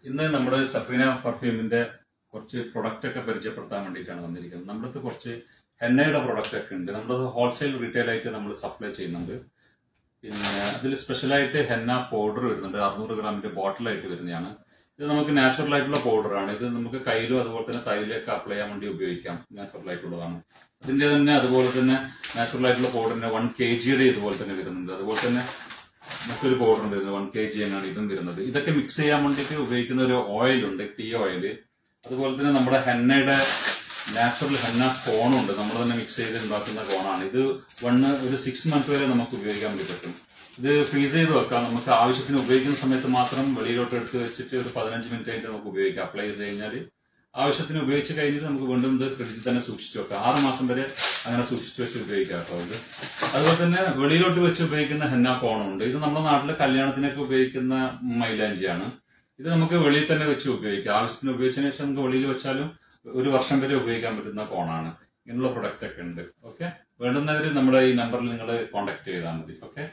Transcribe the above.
ഇന്ന് നമ്മുടെ സഫീന പെർഫ്യൂമിന്റെ കുറച്ച് പ്രൊഡക്റ്റ് ഒക്കെ പരിചയപ്പെടുത്താൻ വേണ്ടിയിട്ടാണ് വന്നിരിക്കുന്നത്. നമ്മുടെ അടുത്ത് കുറച്ച് ഹെന്നയുടെ പ്രൊഡക്റ്റ് ഒക്കെ ഉണ്ട്. നമ്മളത് ഹോൾസെയിൽ റീറ്റെയിൽ ആയിട്ട് നമ്മൾ സപ്ലൈ ചെയ്യുന്നുണ്ട്. പിന്നെ അതിൽ സ്പെഷ്യലായിട്ട് ഹെന്ന പൗഡർ വരുന്നുണ്ട്. 600 ഗ്രാമിന്റെ ബോട്ടിലായിട്ട് വരുന്നതാണ്. ഇത് നമുക്ക് നാച്ചുറൽ ആയിട്ടുള്ള പൗഡറാണ്. ഇത് നമുക്ക് കയ്യിലും അതുപോലെ തന്നെ തൈലൊക്കെ അപ്ലൈ ചെയ്യാൻ വേണ്ടി ഉപയോഗിക്കാം. നാച്ചുറൽ ആയിട്ടുള്ളതാണ്. അതിന്റെ തന്നെ അതുപോലെ തന്നെ നാച്ചുറൽ ആയിട്ടുള്ള പൗഡറിന് 1 kg ഇതുപോലെ തന്നെ വരുന്നുണ്ട്. അതുപോലെ തന്നെ മറ്റൊരു പൗഡർ ഉണ്ട്, 1 kg എന്നാണ് ഇതും വരുന്നത്. ഇതൊക്കെ മിക്സ് ചെയ്യാൻ വേണ്ടിയിട്ട് ഉപയോഗിക്കുന്ന ഒരു ഓയിൽ ഉണ്ട്, ടീ ഓയിൽ. അതുപോലെ തന്നെ നമ്മുടെ ഹെന്നയുടെ നാച്ചുറൽ ഹെന്ന കോണുണ്ട്, നമ്മൾ തന്നെ മിക്സ് ചെയ്ത് ഉണ്ടാക്കുന്ന കോണാണ് ഇത്. ഒരു 6 മന്ത് വരെ നമുക്ക് ഉപയോഗിക്കാൻ വേണ്ടി പറ്റും. ഇത് ഫ്രീസ് ചെയ്ത് വെക്കാം. നമുക്ക് ആവശ്യത്തിന് ഉപയോഗിക്കുന്ന സമയത്ത് മാത്രം വെളിയിലോട്ട് എടുത്ത് വെച്ചിട്ട് ഒരു 15 മിനിറ്റ് ആയിട്ട് നമുക്ക് ഉപയോഗിക്കാം. അപ്ലൈ ചെയ്ത് കഴിഞ്ഞാൽ ആവശ്യത്തിന് ഉപയോഗിച്ച് കഴിഞ്ഞിട്ട് നമുക്ക് വീണ്ടും ഇത് ഫ്രിഡ്ജിൽ തന്നെ സൂക്ഷിച്ചു വെക്കാം. 6 മാസം വരെ അങ്ങനെ സൂക്ഷിച്ചു വെച്ച് ഉപയോഗിക്കാം കേട്ടോ ഇത്. അതുപോലെ തന്നെ വെളിയിലോട്ട് വെച്ച് ഉപയോഗിക്കുന്ന ഹെന്ന കോണുണ്ട്. ഇത് നമ്മുടെ നാട്ടിലെ കല്യാണത്തിനൊക്കെ ഉപയോഗിക്കുന്ന മൈലാഞ്ചിയാണ്. ഇത് നമുക്ക് വെളിയിൽ തന്നെ വെച്ച് ഉപയോഗിക്കാം. ആവശ്യത്തിന് ഉപയോഗിച്ചതിന് ശേഷം നമുക്ക് വെളിയിൽ വെച്ചാലും 1 വർഷം വരെ ഉപയോഗിക്കാൻ പറ്റുന്ന കോണാണ്. ഇങ്ങനെയുള്ള പ്രൊഡക്റ്റ് ഒക്കെ ഉണ്ട്. ഓക്കെ, വേണ്ടുന്നവർ നമ്മുടെ ഈ നമ്പറിൽ നിങ്ങൾ കോൺടാക്ട് ചെയ്താൽ മതി. ഓക്കെ.